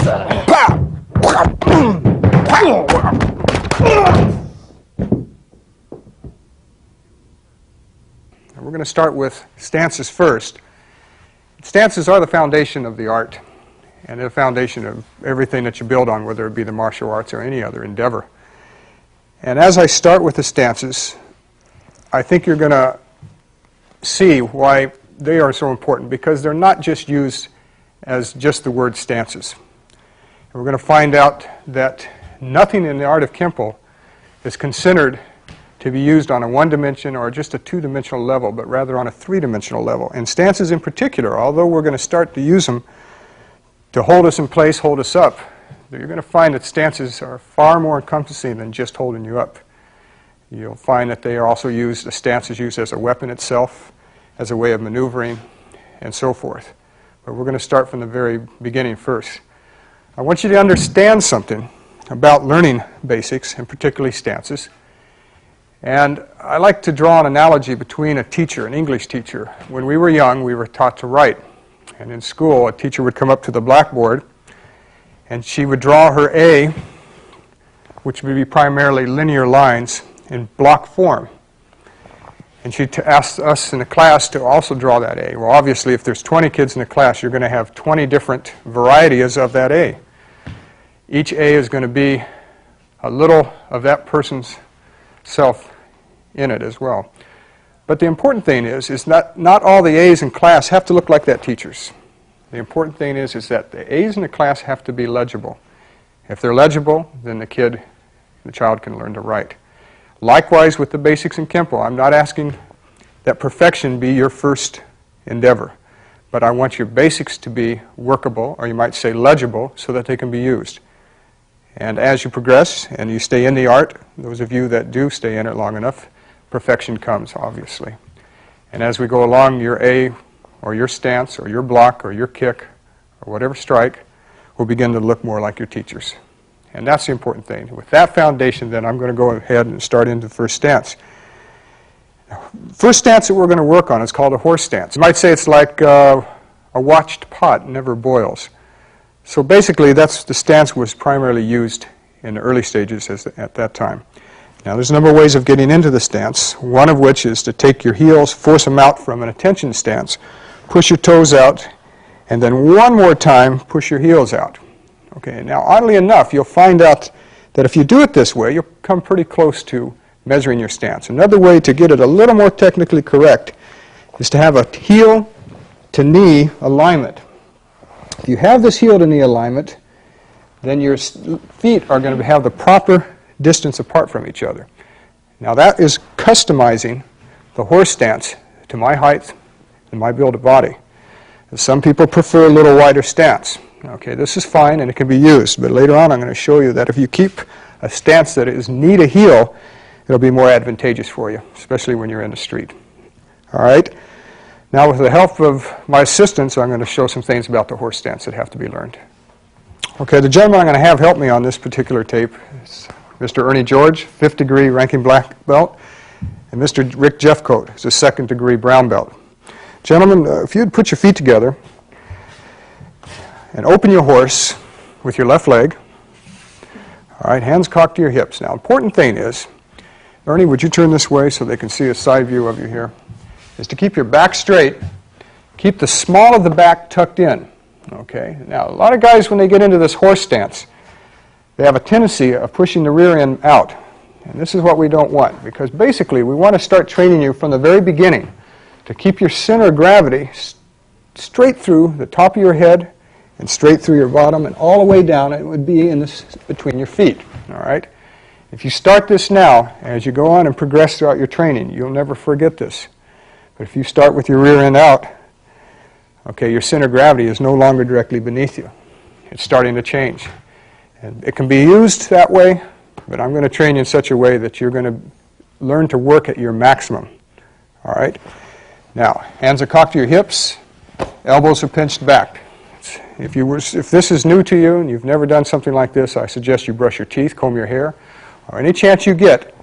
We're going to start with stances first. Stances are the foundation of the art and the foundation of everything that you build on, whether it be the martial arts or any other endeavor. And as I start with the stances, I think you're going to see why they are so important, because they're not just used as just the word stances. And we're going to find out that nothing in the art of Kenpo is considered to be used on a one-dimension or just a two-dimensional level, but rather on a three-dimensional level. And stances in particular, although we're going to start to use them to hold us in place, hold us up, you're going to find that stances are far more encompassing than just holding you up. You'll find that they are also used, the stance is used as a weapon itself, as a way of maneuvering, and so forth. But we're going to start from the very beginning first. I want you to understand something about learning basics, and particularly stances. And I like to draw an analogy between a teacher, an English teacher. When we were young, we were taught to write. And in school, a teacher would come up to the blackboard, and she would draw her A, which would be primarily linear lines, in block form. And she asked us in the class to also draw that A. Well, obviously, if there's 20 kids in the class, you're going to have 20 different varieties of that A. Each A is going to be a little of that person's self in it as well. But the important thing is not all the A's in class have to look like that teacher's. The important thing is that the A's in the class have to be legible. If they're legible, then the child can learn to write. Likewise with the basics in Kenpo, I'm not asking that perfection be your first endeavor, but I want your basics to be workable, or you might say legible, so that they can be used. And as you progress and you stay in the art, those of you that do stay in it long enough, perfection comes, obviously. And as we go along, your A, or your stance, or your block, or your kick, or whatever strike, will begin to look more like your teachers. And that's the important thing. With that foundation, then, I'm going to go ahead and start into the first stance. First stance that we're going to work on is called a horse stance. You might say it's like a watched pot never boils. So basically, that's the stance was primarily used in the early stages at that time. Now, there's a number of ways of getting into the stance, one of which is to take your heels, force them out from an attention stance, push your toes out, and then one more time, push your heels out. Okay, now oddly enough, you'll find out that if you do it this way, you'll come pretty close to measuring your stance. Another way to get it a little more technically correct is to have a heel to knee alignment. If you have this heel to knee alignment, then your feet are going to have the proper distance apart from each other. Now that is customizing the horse stance to my height and my build of body. Some people prefer a little wider stance. Okay, this is fine and it can be used, but later on I'm going to show you that if you keep a stance that is knee to heel, it'll be more advantageous for you, especially when you're in the street. All right? Now with the help of my assistants, I'm going to show some things about the horse stance that have to be learned. Okay, the gentleman I'm going to have help me on this particular tape is Mr. Ernie George, 5th degree ranking black belt, and Mr. Rick Jeffcoat, who's a 2nd degree brown belt. Gentlemen, if you'd put your feet together and open your horse with your left leg. All right, hands cocked to your hips. Now, important thing is, Ernie, would you turn this way so they can see a side view of you here, is to keep your back straight, keep the small of the back tucked in. Okay, now a lot of guys when they get into this horse stance, they have a tendency of pushing the rear end out. And this is what we don't want, because basically we want to start training you from the very beginning to keep your center of gravity straight through the top of your head and straight through your bottom and all the way down. It would be in this between your feet. All right. If you start this now, as you go on and progress throughout your training, you'll never forget this. But if you start with your rear end out, okay, your center of gravity is no longer directly beneath you. It's starting to change. And it can be used that way, but I'm going to train you in such a way that you're going to learn to work at your maximum. All right? Now, hands are cocked to your hips, elbows are pinched back. If this is new to you and you've never done something like this, I suggest you brush your teeth, comb your hair, or any chance you get,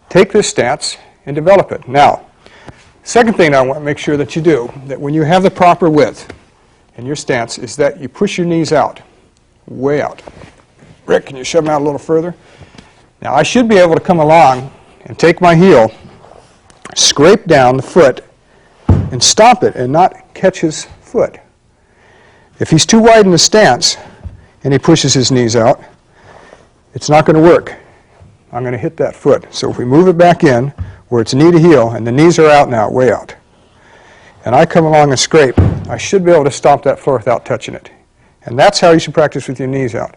take this stance and develop it. Now, second thing I want to make sure that you do, that when you have the proper width in your stance, is that you push your knees out. way out. Rick, can you shove them out a little further? Now I should be able to come along and take my heel, scrape down the foot, and stomp it and not catch his foot. If he's too wide in the stance and he pushes his knees out, it's not going to work. I'm going to hit that foot. So if we move it back in where it's knee to heel and the knees are out now, way out, and I come along and scrape, I should be able to stomp that floor without touching it. And that's how you should practice with your knees out.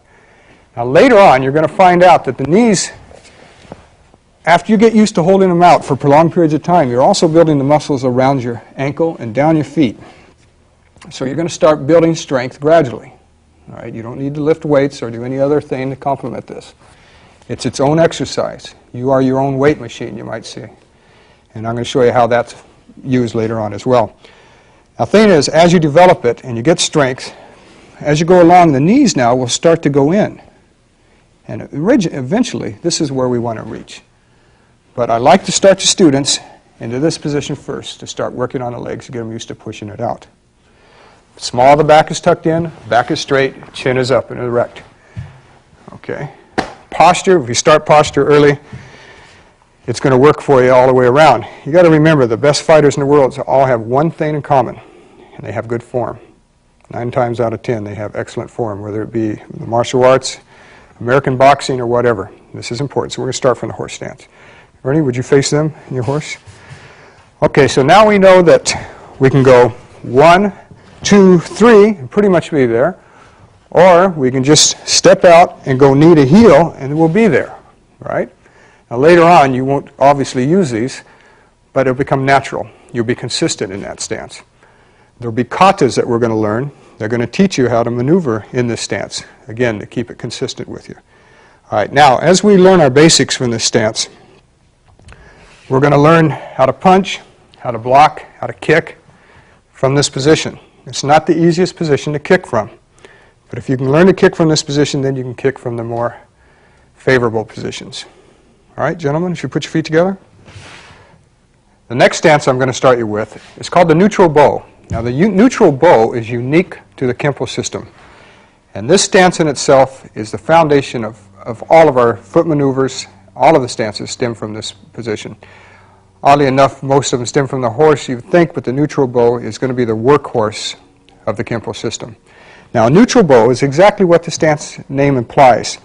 Now later on, you're going to find out that the knees, after you get used to holding them out for prolonged periods of time, you're also building the muscles around your ankle and down your feet. So you're going to start building strength gradually. All right? You don't need to lift weights or do any other thing to complement this. It's its own exercise. You are your own weight machine, you might say. And I'm going to show you how that's used later on as well. Now the thing is, as you develop it and you get strength, as you go along, the knees now will start to go in. And eventually, this is where we want to reach. But I like to start your students into this position first, to start working on the legs to get them used to pushing it out. Small, the back is tucked in, back is straight, chin is up and erect. Okay. Posture, if you start posture early, it's going to work for you all the way around. You got to remember, the best fighters in the world all have one thing in common, and they have good form. 9 times out of 10, they have excellent form, whether it be the martial arts, American boxing, or whatever. This is important. So we're going to start from the horse stance. Ernie, would you face them in your horse? Okay, so now we know that we can go 1, 2, 3, and pretty much be there. Or we can just step out and go knee to heel, and we'll be there, right? Now later on, you won't obviously use these, but it'll become natural. You'll be consistent in that stance. There'll be katas that we're going to learn. They're going to teach you how to maneuver in this stance, again, to keep it consistent with you. All right, now, as we learn our basics from this stance, we're going to learn how to punch, how to block, how to kick from this position. It's not the easiest position to kick from. But if you can learn to kick from this position, then you can kick from the more favorable positions. All right, gentlemen, if you put your feet together. The next stance I'm going to start you with is called the neutral bow. Now, the neutral bow is unique to the Kenpo system. And this stance in itself is the foundation of all of our foot maneuvers. All of the stances stem from this position. Oddly enough, most of them stem from the horse, you would think, but the neutral bow is going to be the workhorse of the Kenpo system. Now, a neutral bow is exactly what the stance name implies.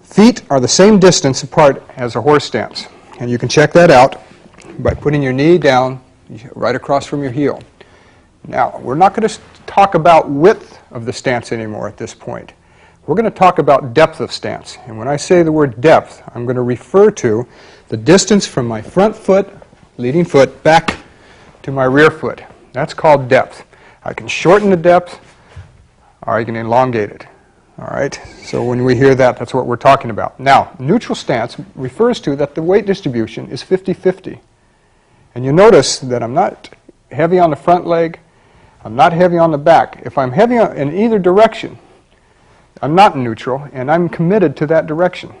Feet are the same distance apart as a horse stance. And you can check that out by putting your knee down right across from your heel. Now, we're not going to talk about width of the stance anymore at this point. We're going to talk about depth of stance. And when I say the word depth, I'm going to refer to the distance from my front foot, leading foot, back to my rear foot. That's called depth. I can shorten the depth, or I can elongate it. All right? So when we hear that, that's what we're talking about. Now, neutral stance refers to that the weight distribution is 50-50. And you notice that I'm not heavy on the front leg, I'm not heavy on the back. If I'm heavy in either direction, I'm not neutral, and I'm committed to that direction.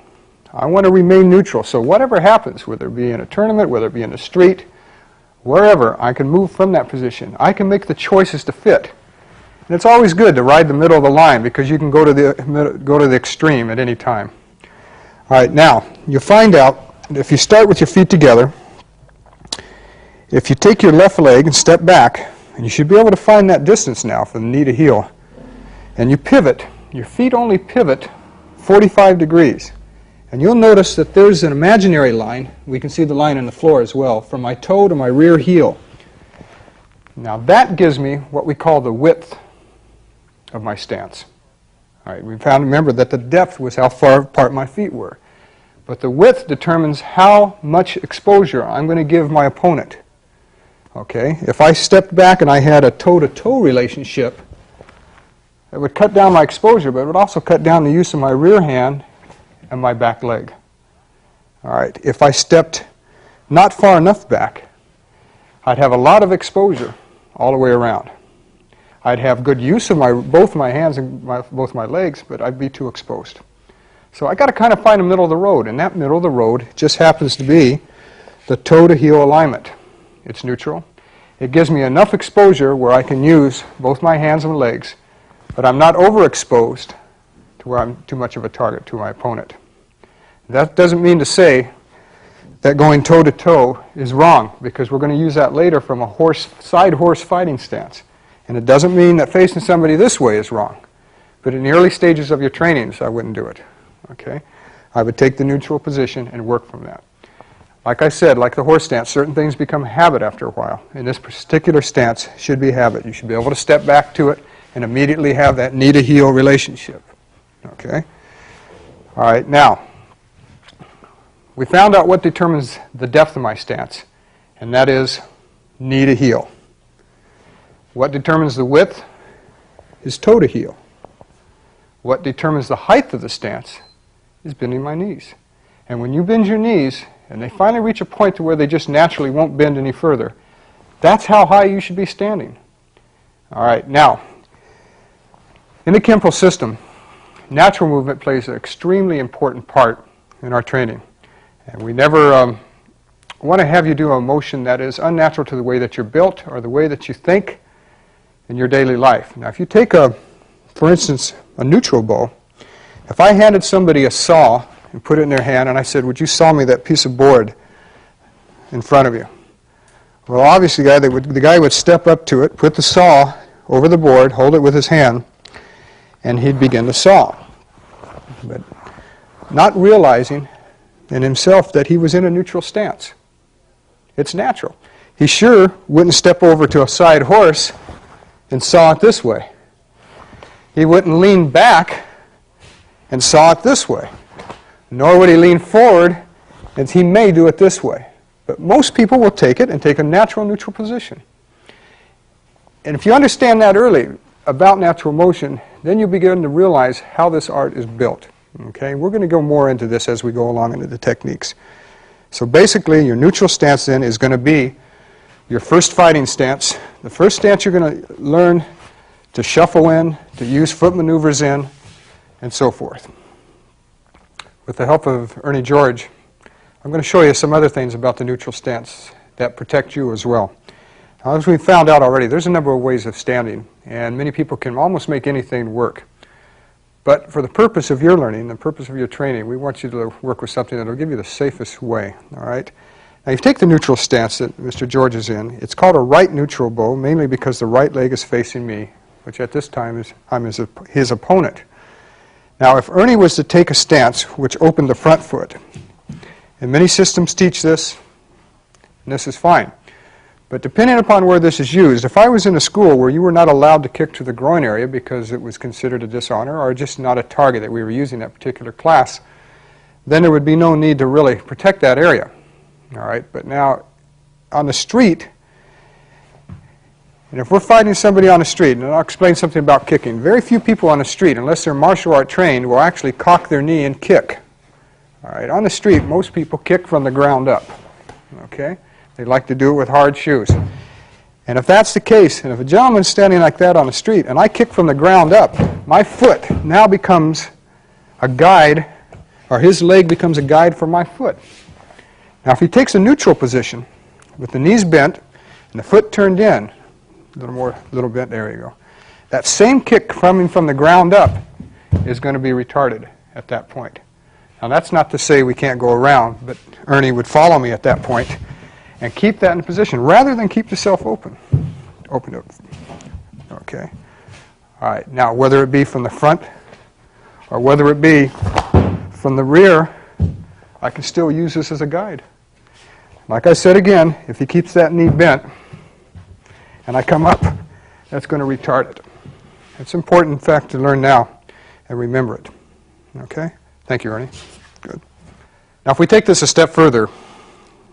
I want to remain neutral. So whatever happens, whether it be in a tournament, whether it be in the street, wherever, I can move from that position. I can make the choices to fit. And it's always good to ride the middle of the line because you can go to the extreme at any time. All right, now, you'll find out that if you start with your feet together, if you take your left leg and step back, and you should be able to find that distance now from knee to heel, and you pivot, your feet only pivot 45 degrees. And you'll notice that there's an imaginary line. We can see the line on the floor as well, from my toe to my rear heel. Now that gives me what we call the width of my stance. All right, we found, remember, that the depth was how far apart my feet were. But the width determines how much exposure I'm going to give my opponent. Okay, if I stepped back and I had a toe-to-toe relationship, it would cut down my exposure, but it would also cut down the use of my rear hand and my back leg. All right, if I stepped not far enough back, I'd have a lot of exposure all the way around. I'd have good use of both my hands and both my legs, but I'd be too exposed. So I got to kind of find a middle of the road, and that middle of the road just happens to be the toe-to-heel alignment. It's neutral. It gives me enough exposure where I can use both my hands and legs, but I'm not overexposed to where I'm too much of a target to my opponent. That doesn't mean to say that going toe-to-toe is wrong, because we're going to use that later from a side horse fighting stance. And it doesn't mean that facing somebody this way is wrong. But in the early stages of your trainings, I wouldn't do it. Okay? I would take the neutral position and work from that. Like I said, like the horse stance, certain things become habit after a while. And this particular stance should be habit. You should be able to step back to it and immediately have that knee-to-heel relationship. Okay? All right, now, we found out what determines the depth of my stance, and that is knee to heel. What determines the width is toe to heel. What determines the height of the stance is bending my knees. And when you bend your knees, and they finally reach a point to where they just naturally won't bend any further, that's how high you should be standing. All right, now, in the Kenpo system, natural movement plays an extremely important part in our training. And we never want to have you do a motion that is unnatural to the way that you're built or the way that you think in your daily life. Now, if you take, for instance, a neutral bow, if I handed somebody a saw and put it in their hand and I said, would you saw me that piece of board in front of you? Well, obviously, the guy would step up to it, put the saw over the board, hold it with his hand, and he'd begin to saw. But not realizing in himself that he was in a neutral stance. It's natural. He sure wouldn't step over to a side horse and saw it this way. He wouldn't lean back and saw it this way. Nor would he lean forward, and he may do it this way. But most people will take it and take a natural neutral position. And if you understand that early about natural motion, then you begin to realize how this art is built. Okay? We're going to go more into this as we go along into the techniques. So basically, your neutral stance then is going to be your first fighting stance. The first stance you're going to learn to shuffle in, to use foot maneuvers in, and so forth. With the help of Ernie George, I'm going to show you some other things about the neutral stance that protect you as well. Now, as we found out already, there's a number of ways of standing, and many people can almost make anything work. But for the purpose of your learning, the purpose of your training, we want you to work with something that will give you the safest way. All right? Now, you take the neutral stance that Mr. George is in. It's called a right neutral bow, mainly because the right leg is facing me, which at this time I'm his opponent. Now, if Ernie was to take a stance which opened the front foot, and many systems teach this, and this is fine. But depending upon where this is used, if I was in a school where you were not allowed to kick to the groin area because it was considered a dishonor or just not a target that we were using that particular class, then there would be no need to really protect that area. All right, but now on the street, and if we're fighting somebody on the street, and I'll explain something about kicking, very few people on the street, unless they're martial art trained, will actually cock their knee and kick. All right, on the street, most people kick from the ground up. Okay? They like to do it with hard shoes. And if that's the case, and if a gentleman's standing like that on the street, and I kick from the ground up, my foot now becomes a guide, or his leg becomes a guide for my foot. Now, if he takes a neutral position, with the knees bent, and the foot turned in, a little bent, there you go. That same kick coming from the ground up is going to be retarded at that point. Now, that's not to say we can't go around, but Ernie would follow me at that point and keep that in position rather than keep yourself open. Open it. Okay. All right. Now, whether it be from the front or whether it be from the rear, I can still use this as a guide. Like I said again, if he keeps that knee bent and I come up, that's going to retard it. It's important, in fact, to learn now and remember it. Okay? Thank you, Ernie. Good. Now, if we take this a step further,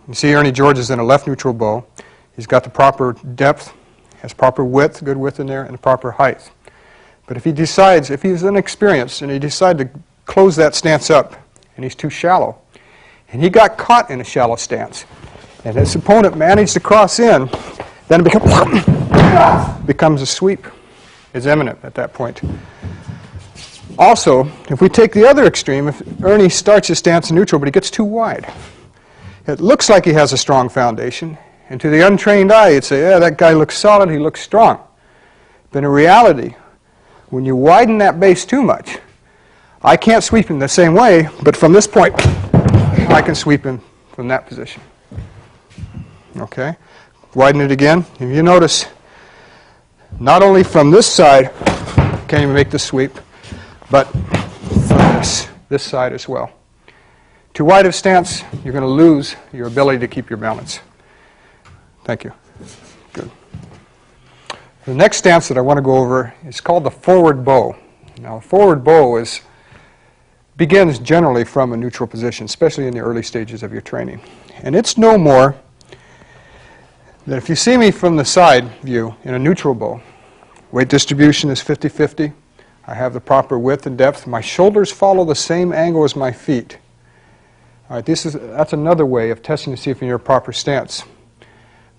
you see Ernie George is in a left neutral bow. He's got the proper depth, has proper width, good width in there, and the proper height. But if he decides, if he's inexperienced and he decides to close that stance up and he's too shallow, and he got caught in a shallow stance, and his opponent managed to cross in, then it becomes a sweep. It's imminent at that point. Also, if we take the other extreme, if Ernie starts his stance in neutral, but he gets too wide, it looks like he has a strong foundation, and to the untrained eye, you'd say, yeah, that guy looks solid, he looks strong. But in reality, When you widen that base too much, I can't sweep in the same way, but from this point, I can sweep in from that position. Okay? Widen it again. If you notice, not only from this side can you make the sweep, but from this side as well. Too wide of stance, you're going to lose your ability to keep your balance. Thank you. Good. The next stance that I want to go over is called the forward bow. Now, a forward bow begins generally from a neutral position, especially in the early stages of your training. And it's no more than if you see me from the side view in a neutral bow, weight distribution is 50-50. I have the proper width and depth. My shoulders follow the same angle as my feet. All right, that's another way of testing to see if you're in your proper stance.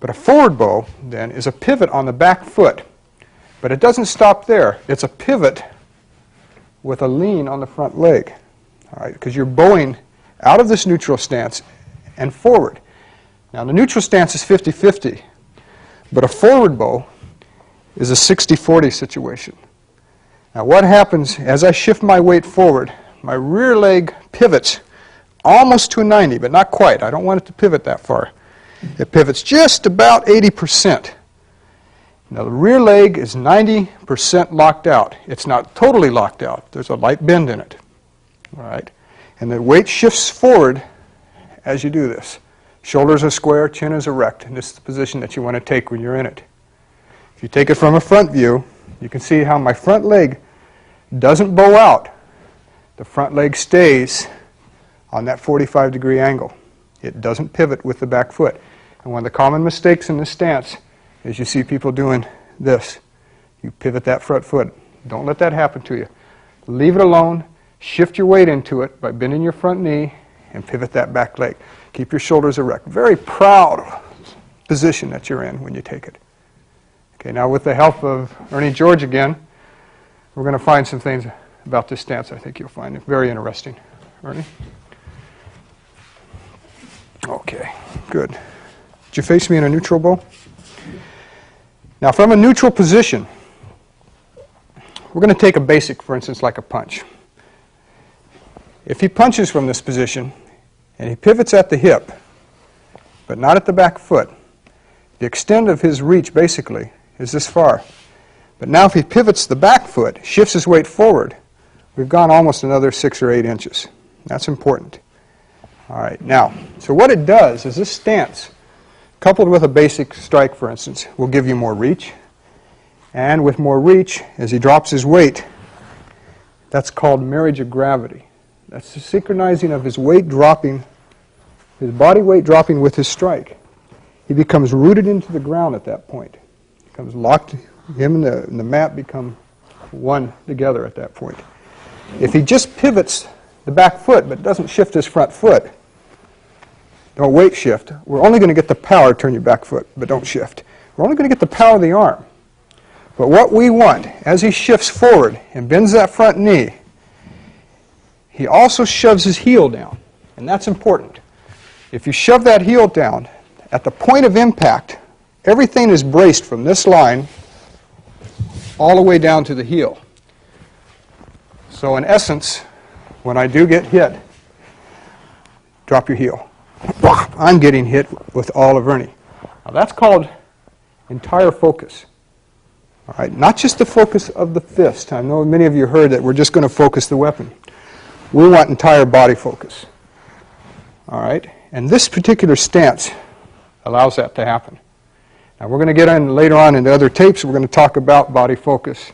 But a forward bow, then, is a pivot on the back foot. But it doesn't stop there. It's a pivot with a lean on the front leg. All right, because you're bowing out of this neutral stance and forward. Now, the neutral stance is 50-50, but a forward bow is a 60-40 situation. Now, what happens as I shift my weight forward, my rear leg pivots almost to a 90, but not quite. I don't want it to pivot that far. It pivots just about 80%. Now, the rear leg is 90% locked out. It's not totally locked out. There's a light bend in it. All right? And the weight shifts forward as you do this. Shoulders are square, chin is erect, and this is the position that you want to take when you're in it. If you take it from a front view, you can see how my front leg doesn't bow out. The front leg stays on that 45-degree angle. It doesn't pivot with the back foot. And one of the common mistakes in this stance is you see people doing this. You pivot that front foot. Don't let that happen to you. Leave it alone. Shift your weight into it by bending your front knee and pivot that back leg. Keep your shoulders erect. Very proud position that you're in when you take it. Okay, now with the help of Ernie George again, we're going to find some things about this stance I think you'll find it very interesting. Ernie? Okay, good. Did you face me in a neutral bow? Now from a neutral position, we're going to take a basic, for instance, like a punch. If he punches from this position and he pivots at the hip, but not at the back foot, the extent of his reach basically is this far. But now if he pivots the back foot, shifts his weight forward, we've gone almost another 6 or 8 inches. That's important. All right, now, so what it does is this stance, coupled with a basic strike, for instance, will give you more reach. And with more reach, as he drops his weight, that's called marriage of gravity. That's the synchronizing of his weight dropping, his body weight dropping with his strike. He becomes rooted into the ground at that point. He becomes locked, him and the mat become one together at that point. If he just pivots the back foot but doesn't shift his front foot, don't weight shift, we're only going to get the power, turn your back foot, but don't shift. We're only going to get the power of the arm. But what we want, as he shifts forward and bends that front knee, he also shoves his heel down, and that's important. If you shove that heel down, at the point of impact, everything is braced from this line all the way down to the heel. So in essence, when I do get hit, drop your heel. I'm getting hit with all of Ernie. Now that's called entire focus. All right, not just the focus of the fist. I know many of you heard that we're just going to focus the weapon. We want entire body focus. All right, and this particular stance allows that to happen. Now we're going to get in later on in the other tapes, we're going to talk about body focus.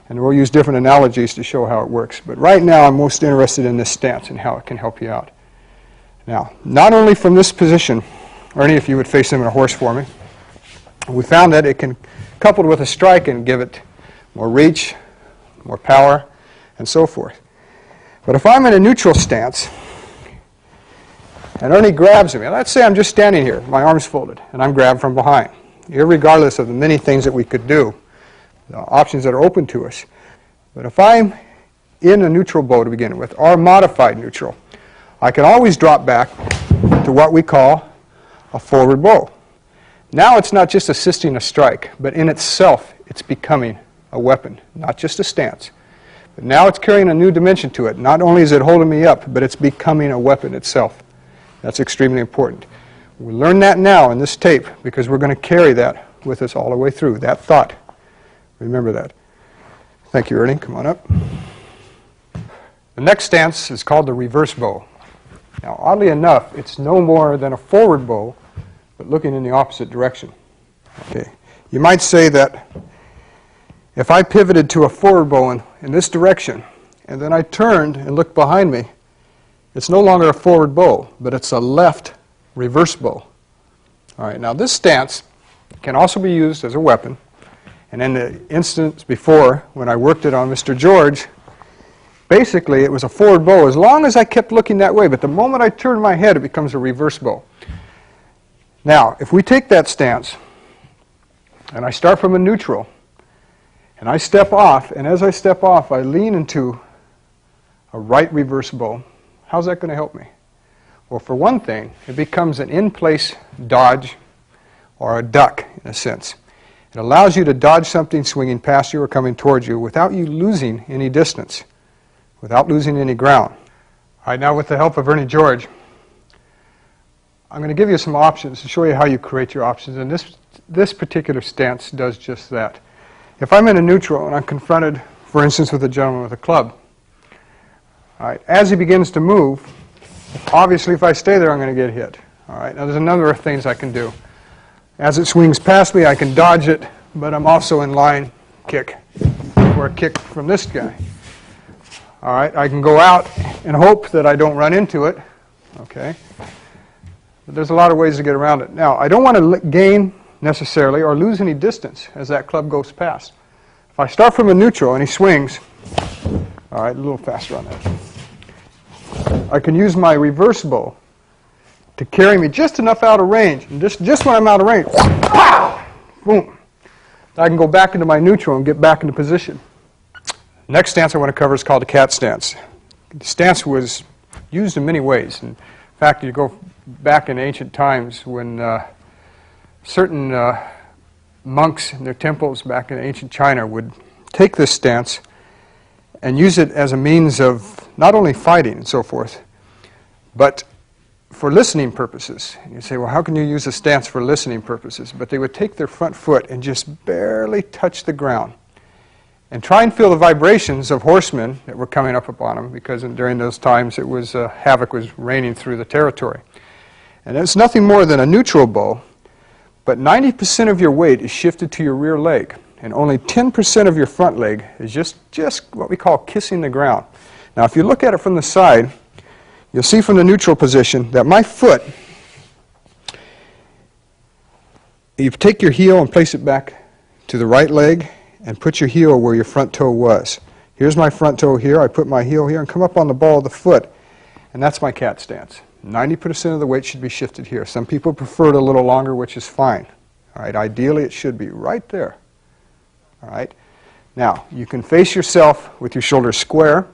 And we'll use different analogies to show how it works. But right now I'm most interested in this stance and how it can help you out. Now, not only from this position, Ernie, if you would face him in a horse for me, we found that it can, coupled with a strike, and give it more reach, more power, and so forth. But if I'm in a neutral stance, and Ernie grabs me, let's say I'm just standing here, my arms folded, and I'm grabbed from behind. Irregardless of the many things that we could do, the options that are open to us. But if I'm in a neutral bow to begin with, or modified neutral, I can always drop back to what we call a forward bow. Now it's not just assisting a strike, but in itself it's becoming a weapon, not just a stance. But now it's carrying a new dimension to it. Not only is it holding me up, but it's becoming a weapon itself. That's extremely important. We learn that now in this tape because we're going to carry that with us all the way through, that thought. Remember that. Thank you, Ernie. Come on up. The next stance is called the reverse bow. Now, oddly enough, it's no more than a forward bow, but looking in the opposite direction. Okay. You might say that if I pivoted to a forward bow in this direction, and then I turned and looked behind me, it's no longer a forward bow, but it's a left reverse bow. All right, now this stance can also be used as a weapon. And in the instance before, when I worked it on Mr. George, basically it was a forward bow as long as I kept looking that way. But the moment I turn my head, it becomes a reverse bow. Now, if we take that stance, and I start from a neutral, and I step off, and as I step off, I lean into a right reverse bow, how's that going to help me? Well, for one thing, it becomes an in-place dodge or a duck, in a sense. It allows you to dodge something swinging past you or coming towards you without you losing any distance, without losing any ground. All right, now with the help of Ernie George, I'm going to give you some options to show you how you create your options, and this particular stance does just that. If I'm in a neutral and I'm confronted, for instance, with a gentleman with a club, all right, as he begins to move, obviously if I stay there, I'm going to get hit. All right, now there's a number of things I can do. As it swings past me, I can dodge it, but I'm also in line kick, or a kick from this guy. All right, I can go out and hope that I don't run into it, okay? But there's a lot of ways to get around it. Now, I don't want to gain necessarily or lose any distance as that club goes past. If I start from a neutral and he swings, all right, a little faster on that. I can use my reverse bow to carry me just enough out of range. And just when I'm out of range, boom, I can go back into my neutral and get back into position. Next stance I want to cover is called the cat stance. The stance was used in many ways. In fact, you go back in ancient times when certain monks in their temples back in ancient China would take this stance and use it as a means of not only fighting and so forth, but for listening purposes. And you say, well, how can you use a stance for listening purposes? But they would take their front foot and just barely touch the ground and try and feel the vibrations of horsemen that were coming up upon them, because during those times it was havoc was raining through the territory. And it's nothing more than a neutral bow, but 90% of your weight is shifted to your rear leg, and only 10% of your front leg is just what we call kissing the ground. Now, if you look at it from the side, you'll see from the neutral position that my foot, you take your heel and place it back to the right leg and put your heel where your front toe was. Here's my front toe here. I put my heel here and come up on the ball of the foot, and that's my cat stance. 90% of the weight should be shifted here. Some people prefer it a little longer, which is fine. All right, ideally it should be right there. All right. Now, you can face yourself with your shoulders square.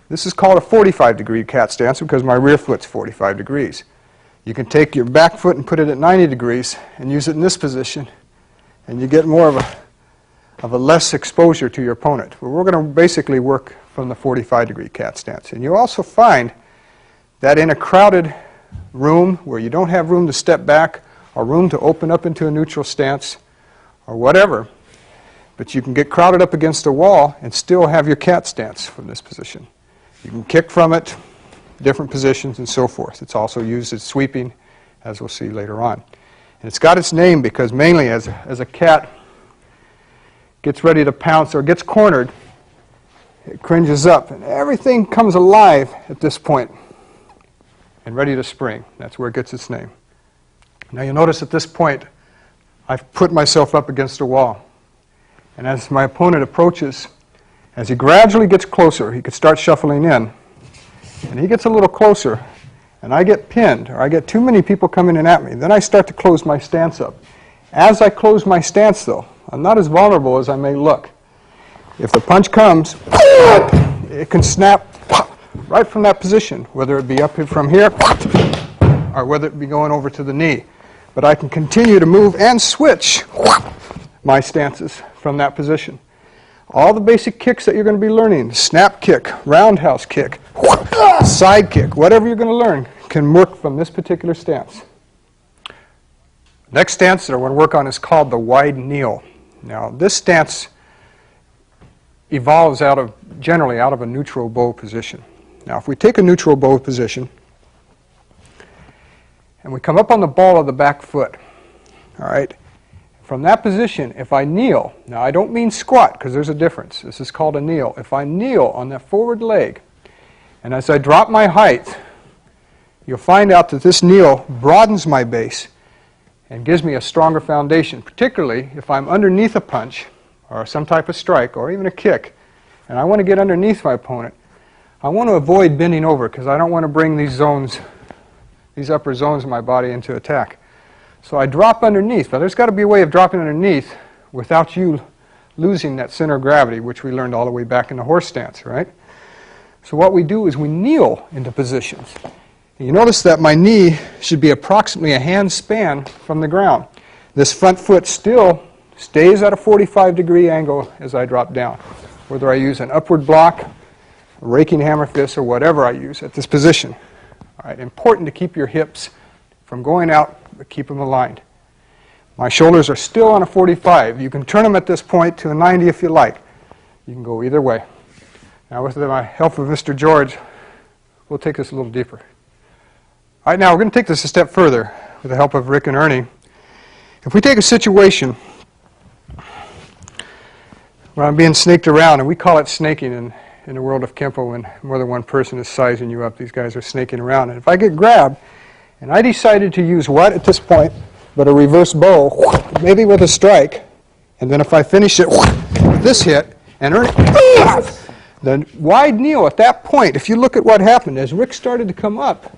This is called a 45-degree cat stance because my rear foot's 45 degrees. You can take your back foot and put it at 90 degrees and use it in this position, and you get more of a less exposure to your opponent. But we're going to basically work from the 45-degree cat stance. And you'll also find that in a crowded room where you don't have room to step back or room to open up into a neutral stance or whatever, but you can get crowded up against a wall and still have your cat stance from this position. You can kick from it, different positions, and so forth. It's also used as sweeping, as we'll see later on. And it's got its name because mainly as a cat gets ready to pounce or gets cornered, it cringes up, and everything comes alive at this point and ready to spring. That's where it gets its name. Now you'll notice at this point, I've put myself up against a wall. And as my opponent approaches, as he gradually gets closer, he could start shuffling in, and he gets a little closer, and I get pinned, or I get too many people coming in at me. Then I start to close my stance up. As I close my stance, though, I'm not as vulnerable as I may look. If the punch comes, it can snap right from that position, whether it be up from here, or whether it be going over to the knee. But I can continue to move and switch my stances from that position. All the basic kicks that you're going to be learning, snap kick, roundhouse kick, side kick, whatever you're going to learn can work from this particular stance. Next stance that I want to work on is called the wide kneel. Now this stance evolves generally out of a neutral bow position. Now if we take a neutral bow position and we come up on the ball of the back foot, all right, from that position, if I kneel, now I don't mean squat because there's a difference. This is called a kneel. If I kneel on that forward leg, and as I drop my height, you'll find out that this kneel broadens my base and gives me a stronger foundation, particularly if I'm underneath a punch or some type of strike or even a kick, and I want to get underneath my opponent. I want to avoid bending over because I don't want to bring these upper zones of my body into attack. So I drop underneath, but there's got to be a way of dropping underneath without you losing that center of gravity, which we learned all the way back in the horse stance, right? So what we do is we kneel into positions. And you notice that my knee should be approximately a hand span from the ground. This front foot still stays at a 45-degree angle as I drop down, whether I use an upward block, a raking hammer fist, or whatever I use at this position. All right, important to keep your hips from going out, but keep them aligned. My shoulders are still on a 45. You can turn them at this point to a 90 if you like. You can go either way. Now with the help of Mr. George, we'll take this a little deeper. All right, now we're going to take this a step further with the help of Rick and Ernie. If we take a situation where I'm being snaked around, and we call it snaking in the world of Kenpo when more than one person is sizing you up, these guys are snaking around. And if I get grabbed, and I decided to use what at this point but a reverse bow, maybe with a strike, and then if I finish it with this hit, and Ernie, the wide kneel at that point, if you look at what happened, as Rick started to come up,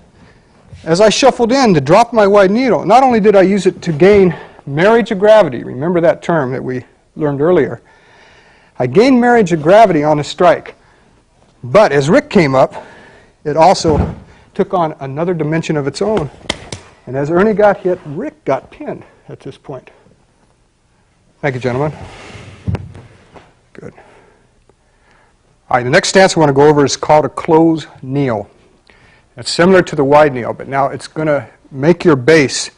as I shuffled in to drop my wide kneel, not only did I use it to gain marriage of gravity, remember that term that we learned earlier, I gained marriage of gravity on a strike, but as Rick came up, it also took on another dimension of its own. And as Ernie got hit, Rick got pinned at this point. Thank you, gentlemen. Good. All right, the next stance I want to go over is called a close kneel. It's similar to the wide kneel, but now it's going to make your base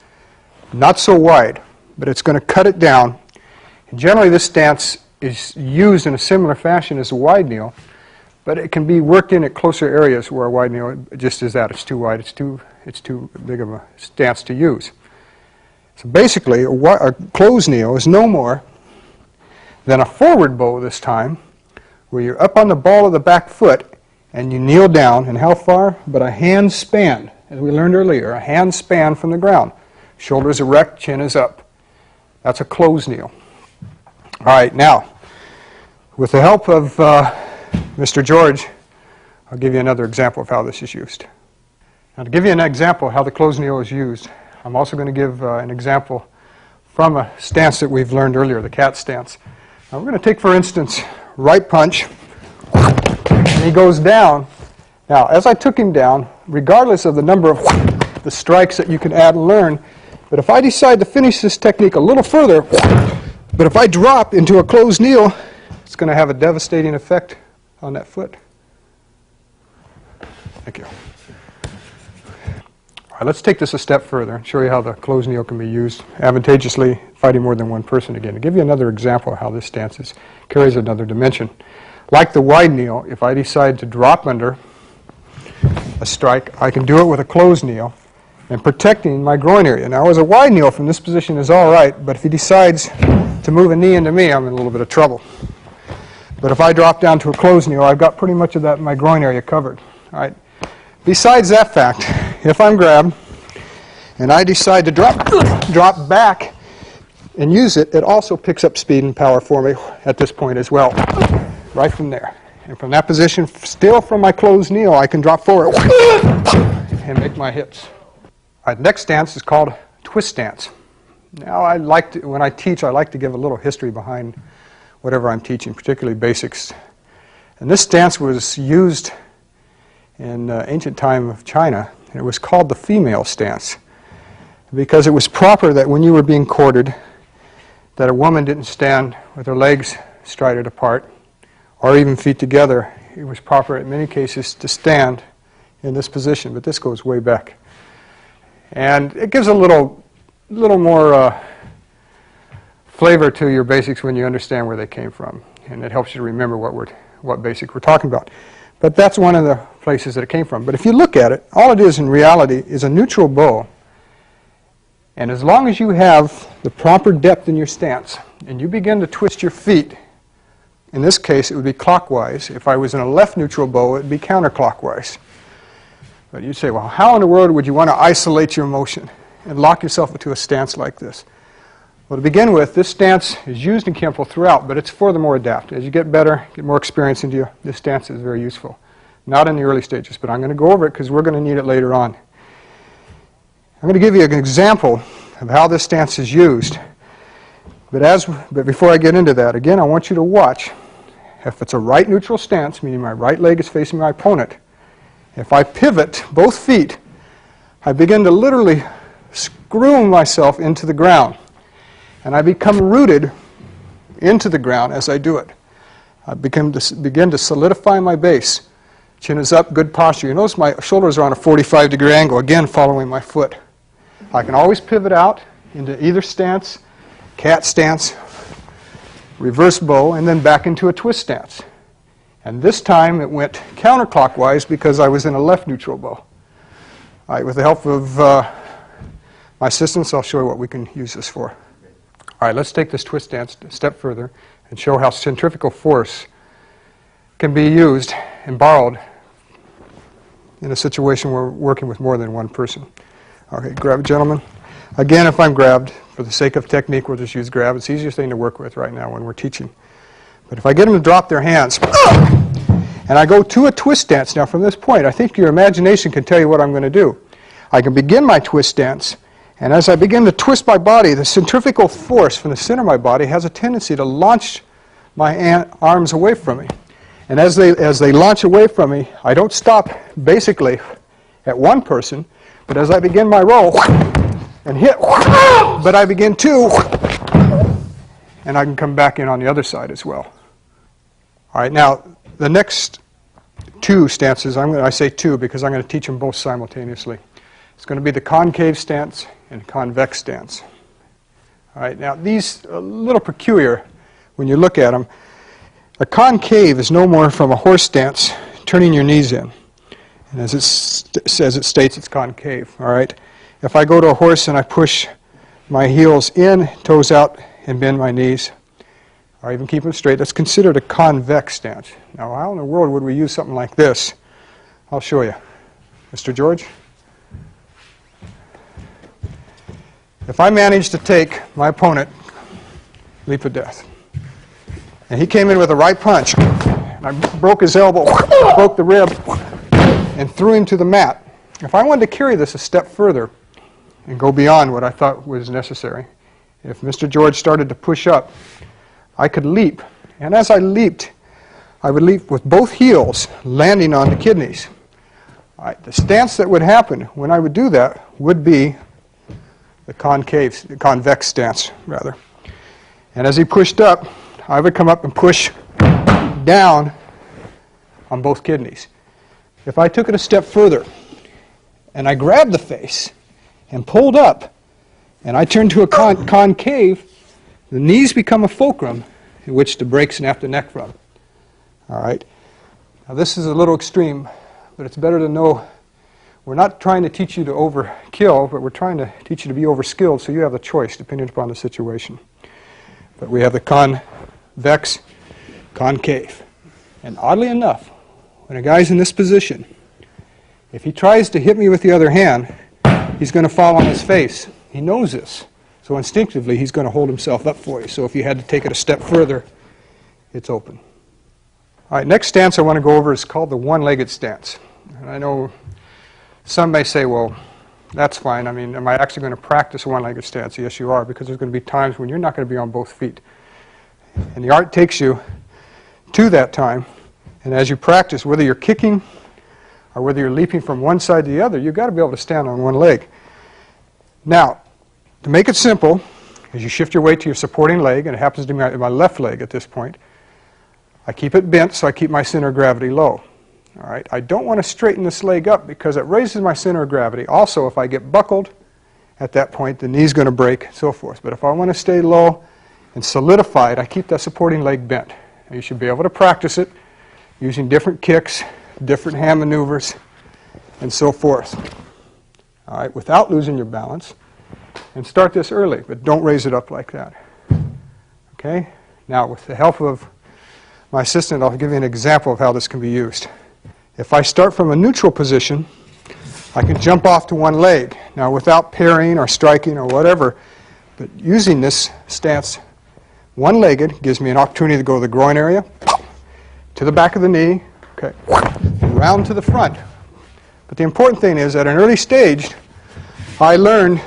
not so wide, but it's going to cut it down. And generally, this stance is used in a similar fashion as a wide kneel, but it can be worked in at closer areas where a wide kneel just is that. It's too wide. It's too big of a stance to use. So basically, a closed kneel is no more than a forward bow this time, where you're up on the ball of the back foot and you kneel down. And how far? But a hand span, as we learned earlier, a hand span from the ground. Shoulders erect, chin is up. That's a closed kneel. All right, now, with the help of Mr. George, I'll give you another example of how this is used. Now, to give you an example of how the closed kneel is used, I'm also going to give an example from a stance that we've learned earlier, the cat stance. Now, we're going to take, for instance, right punch, and he goes down. Now, as I took him down, regardless of the number of the strikes that you can add and learn, but if I decide to finish this technique a little further, but if I drop into a closed kneel, it's going to have a devastating effect on that foot. Thank you. All right, let's take this a step further and show you how the closed kneel can be used advantageously fighting more than one person again. To give you another example of how this stance carries another dimension. Like the wide kneel, if I decide to drop under a strike, I can do it with a closed kneel and protecting my groin area. Now, as a wide kneel from this position is all right, but if he decides to move a knee into me, I'm in a little bit of trouble. But if I drop down to a closed kneel, I've got pretty much of that my groin area covered. All right. Besides that fact, if I'm grabbed and I decide to drop back and use it, it also picks up speed and power for me at this point as well, right from there. And from that position, still from my closed kneel, I can drop forward and make my hits. All right, next stance is called twist stance. Now, when I teach, I like to give a little history behind whatever I'm teaching, particularly basics. And this stance was used in ancient time of China. It was called the female stance because it was proper that when you were being courted, that a woman didn't stand with her legs strided apart or even feet together, it was proper in many cases to stand in this position, but this goes way back. And it gives a little more flavor to your basics when you understand where they came from, and it helps you to remember what basic we're talking about. But that's one of the places that it came from. But if you look at it, all it is in reality is a neutral bow. And as long as you have the proper depth in your stance, and you begin to twist your feet, in this case it would be clockwise. If I was in a left neutral bow, it would be counterclockwise. But you'd say, well, how in the world would you want to isolate your motion and lock yourself into a stance like this? Well, to begin with, this stance is used in Kenpo throughout, but it's furthermore adapted. As you get better, get more experience into you, this stance is very useful. Not in the early stages, but I'm going to go over it because we're going to need it later on. I'm going to give you an example of how this stance is used. But before I get into that, again, I want you to watch. If it's a right neutral stance, meaning my right leg is facing my opponent, if I pivot both feet, I begin to literally screw myself into the ground. And I become rooted into the ground as I do it. I begin to solidify my base. Chin is up, good posture. You notice my shoulders are on a 45-degree angle, again following my foot. I can always pivot out into either stance, cat stance, reverse bow, and then back into a twist stance. And this time it went counterclockwise because I was in a left neutral bow. All right, with the help of my assistants, I'll show you what we can use this for. All right, let's take this twist stance a step further and show how centrifugal force can be used and borrowed in a situation where we're working with more than one person. Okay, grab it, gentlemen. Again, if I'm grabbed, for the sake of technique, we'll just use grab. It's the easiest thing to work with right now when we're teaching. But if I get them to drop their hands, and I go to a twist stance, now from this point, I think your imagination can tell you what I'm going to do. I can begin my twist stance, and as I begin to twist my body, the centrifugal force from the center of my body has a tendency to launch my arms away from me. And as they launch away from me, I don't stop basically at one person, but as I begin my roll and hit, but I begin to, and I can come back in on the other side as well. All right, now the next two stances, I say two because I'm going to teach them both simultaneously. It's going to be the concave stance and convex stance. All right, now these are a little peculiar when you look at them. A concave is no more from a horse stance, turning your knees in. And as it states, it's concave. All right. If I go to a horse and I push my heels in, toes out, and bend my knees, or even keep them straight, that's considered a convex stance. Now, how in the world would we use something like this? I'll show you. Mr. George? If I managed to take my opponent, leap of death, and he came in with a right punch, and I broke his elbow, broke the rib, and threw him to the mat. If I wanted to carry this a step further and go beyond what I thought was necessary, if Mr. George started to push up, I could leap. And as I leaped, I would leap with both heels landing on the kidneys. All right, the stance that would happen when I would do that would be the convex stance, rather. And as he pushed up, I would come up and push down on both kidneys. If I took it a step further and I grabbed the face and pulled up and I turned to a concave, the knees become a fulcrum in which to break snap the neck from. All right. Now this is a little extreme, but it's better to know we're not trying to teach you to overkill, but we're trying to teach you to be overskilled so you have the choice depending upon the situation. But we have the convex, concave. And oddly enough, when a guy's in this position, if he tries to hit me with the other hand, he's going to fall on his face. He knows this. So instinctively, he's going to hold himself up for you. So if you had to take it a step further, it's open. All right, next stance I want to go over is called the one-legged stance. And I know some may say, well, that's fine. I mean, am I actually going to practice a one-legged stance? Yes, you are, because there's going to be times when you're not going to be on both feet. And the art takes you to that time. And as you practice, whether you're kicking or whether you're leaping from one side to the other, you've got to be able to stand on one leg. Now, to make it simple, as you shift your weight to your supporting leg, and it happens to be my left leg at this point, I keep it bent so I keep my center of gravity low. All right, I don't want to straighten this leg up because it raises my center of gravity. Also, if I get buckled, at that point the knee's going to break and so forth. But if I want to stay low and solidified, I keep that supporting leg bent. Now, you should be able to practice it using different kicks, different hand maneuvers, and so forth. All right, without losing your balance. And start this early, but don't raise it up like that. Okay? Now, with the help of my assistant, I'll give you an example of how this can be used. If I start from a neutral position, I can jump off to one leg. Now, without parrying or striking or whatever, but using this stance one-legged gives me an opportunity to go to the groin area, to the back of the knee, okay, and round to the front. But the important thing is, at an early stage, I learned,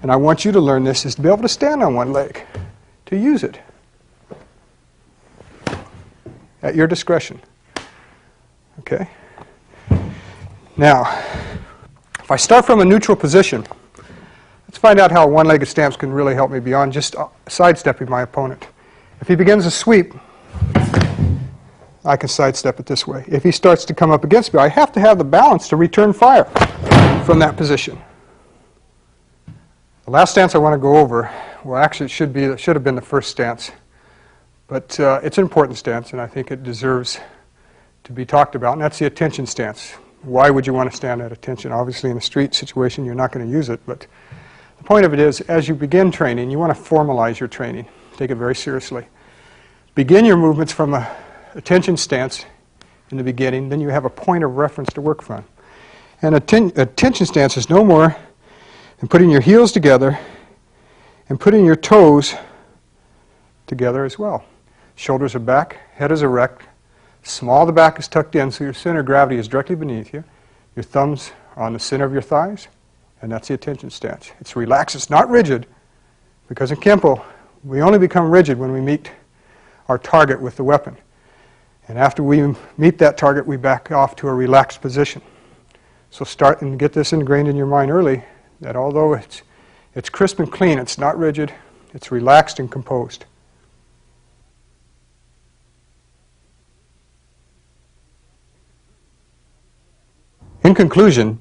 and I want you to learn this, is to be able to stand on one leg, to use it at your discretion. Okay? Now, if I start from a neutral position, let's find out how one-legged stance can really help me beyond just sidestepping my opponent. If he begins a sweep, I can sidestep it this way. If he starts to come up against me, I have to have the balance to return fire from that position. The last stance I want to go over, well, actually it should have been the first stance, but it's an important stance, and I think it deserves to be talked about, and that's the attention stance. Why would you want to stand at attention? Obviously, in a street situation, you're not going to use it, but the point of it is, as you begin training, you want to formalize your training. Take it very seriously. Begin your movements from an attention stance in the beginning, then you have a point of reference to work from. And attention stance is no more than putting your heels together and putting your toes together as well. Shoulders are back, head is erect, small the back is tucked in so your center of gravity is directly beneath you. Your thumbs are on the center of your thighs, and that's the attention stance. It's relaxed, it's not rigid, because in Kenpo, we only become rigid when we meet our target with the weapon. And after we meet that target, we back off to a relaxed position. So start and get this ingrained in your mind early, that although it's crisp and clean, it's not rigid, it's relaxed and composed. In conclusion,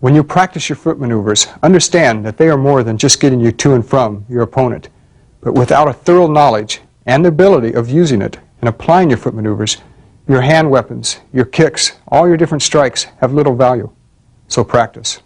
when you practice your foot maneuvers, understand that they are more than just getting you to and from your opponent. But without a thorough knowledge and the ability of using it and applying your foot maneuvers, your hand weapons, your kicks, all your different strikes have little value. So practice.